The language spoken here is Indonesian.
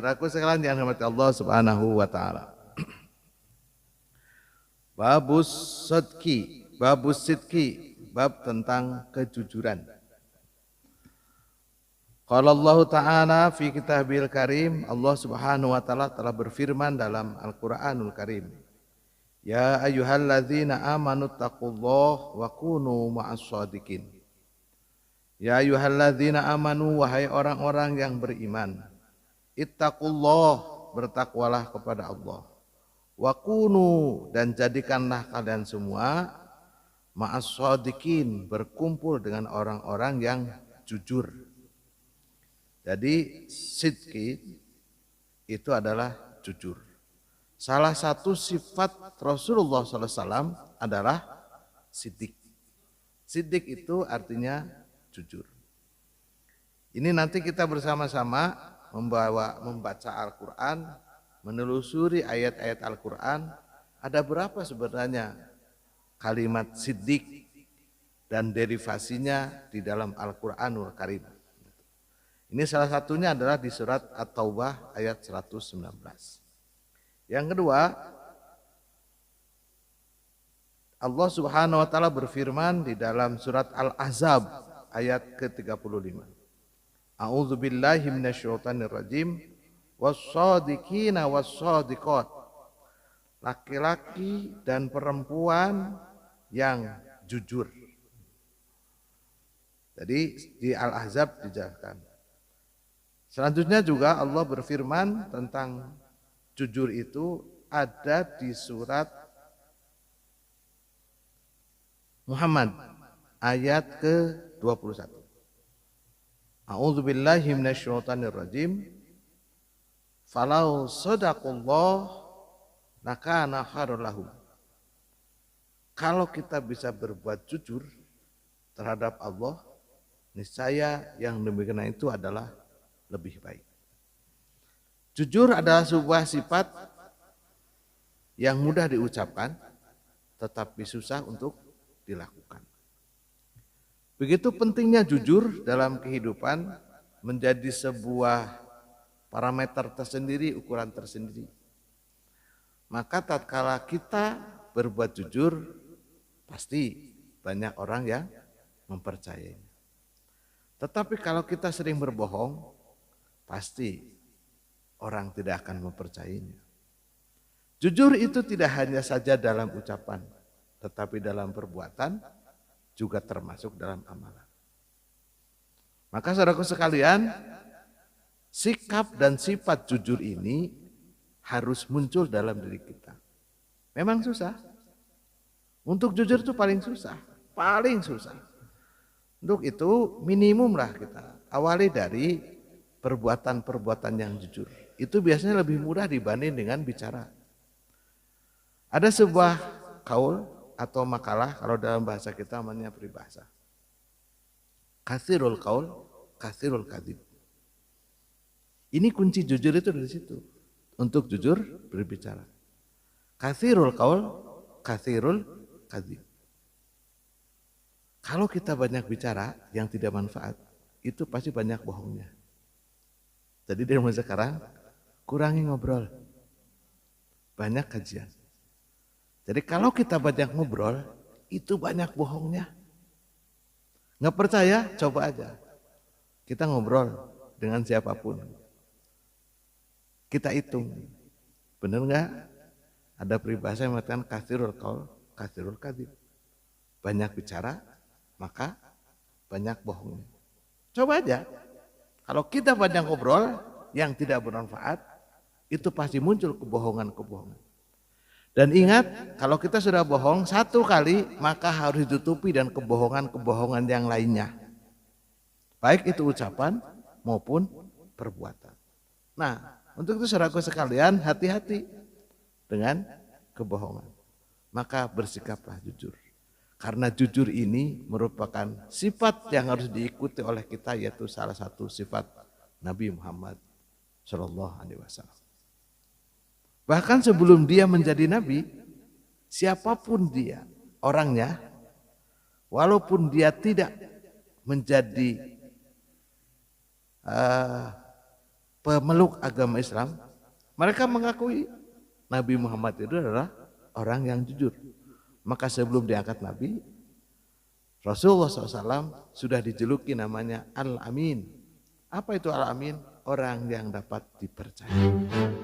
saudaraku sekalian yang dirahmati Allah Subhanahu wa taala. Babus sidqi, bab tentang kejujuran. Qala Allah Ta'ala fi kitabil karim, Allah Subhanahu wa taala telah berfirman dalam Al-Qur'anul Karim. Ya ayyuhalladzina amanu taqullaha wa kunu ma'as shadiqin. Ya ayyuhalladzina amanu, wahai orang-orang yang beriman. Ittaqullah, bertakwalah kepada Allah. Wa kunu, dan jadikanlah kalian semua ma'as shadiqin, berkumpul dengan orang-orang yang jujur. Jadi sidqi itu adalah jujur. Salah satu sifat Rasulullah SAW adalah siddiq. Siddiq itu artinya jujur. Ini nanti kita bersama-sama membaca Al-Quran, menelusuri ayat-ayat Al-Quran. Ada berapa sebenarnya kalimat siddiq dan derivasinya di dalam Al-Quranul Karim. Ini salah satunya adalah di surat At-Taubah ayat 119. Yang kedua, Allah Subhanahu wa taala berfirman di dalam surat Al-Ahzab ayat ke-35. A'udzu billahi minasyaitonir rajim. Was-shadiqina was-shadiqat. Laki-laki dan perempuan yang jujur. Jadi di Al-Ahzab dijelaskan. Selanjutnya juga Allah berfirman tentang jujur itu ada di surat Muhammad ayat ke-21. A'udzu billahi minasyaitonir rajim. Falau sadaqullah lakana khairul lahum. Kalau kita bisa berbuat jujur terhadap Allah, niscaya yang demikian itu adalah lebih baik. Jujur adalah sebuah sifat yang mudah diucapkan tetapi susah untuk dilakukan. Begitu pentingnya jujur dalam kehidupan menjadi sebuah parameter tersendiri, ukuran tersendiri. Maka tatkala kita berbuat jujur, pasti banyak orang yang mempercayainya. Tetapi kalau kita sering berbohong, pasti orang tidak akan mempercayainya. Jujur itu tidak hanya saja dalam ucapan, tetapi dalam perbuatan juga termasuk dalam amalan. Maka saudaraku sekalian, sikap dan sifat jujur ini harus muncul dalam diri kita. Memang susah. Untuk jujur itu paling susah, paling susah. Untuk itu minimum lah kita awali dari perbuatan-perbuatan yang jujur. Itu biasanya lebih mudah dibanding dengan bicara. Ada sebuah kaul atau makalah, kalau dalam bahasa kita namanya peribahasa. Katsirul qaul, katsirul kadzib. Ini kunci jujur itu dari situ. Untuk jujur berbicara. Katsirul qaul, katsirul kadzib. Kalau kita banyak bicara yang tidak manfaat, itu pasti banyak bohongnya. Jadi dari mulai sekarang kurangi ngobrol, banyak kajian. Jadi kalau kita banyak ngobrol, itu banyak bohongnya. Nggak percaya, coba aja. Kita ngobrol dengan siapapun. Kita hitung, benar nggak? Ada peribahasa yang mengatakan katsirul qaul, katsirul kadzib. Banyak bicara, maka banyak bohongnya. Coba aja. Kalau kita banyak ngobrol yang tidak bermanfaat, itu pasti muncul kebohongan-kebohongan. Dan ingat, kalau kita sudah bohong satu kali, maka harus ditutupi dan kebohongan-kebohongan yang lainnya. Baik itu ucapan maupun perbuatan. Nah, untuk itu saudaraku sekalian, hati-hati dengan kebohongan. Maka bersikaplah jujur. Karena jujur ini merupakan sifat yang harus diikuti oleh kita, yaitu salah satu sifat Nabi Muhammad SAW. Bahkan sebelum dia menjadi Nabi, siapapun dia orangnya, walaupun dia tidak menjadi pemeluk agama Islam, mereka mengakui Nabi Muhammad itu adalah orang yang jujur. Maka sebelum diangkat Nabi, Rasulullah SAW sudah dijuluki namanya Al-Amin. Apa itu Al-Amin? Orang yang dapat dipercaya.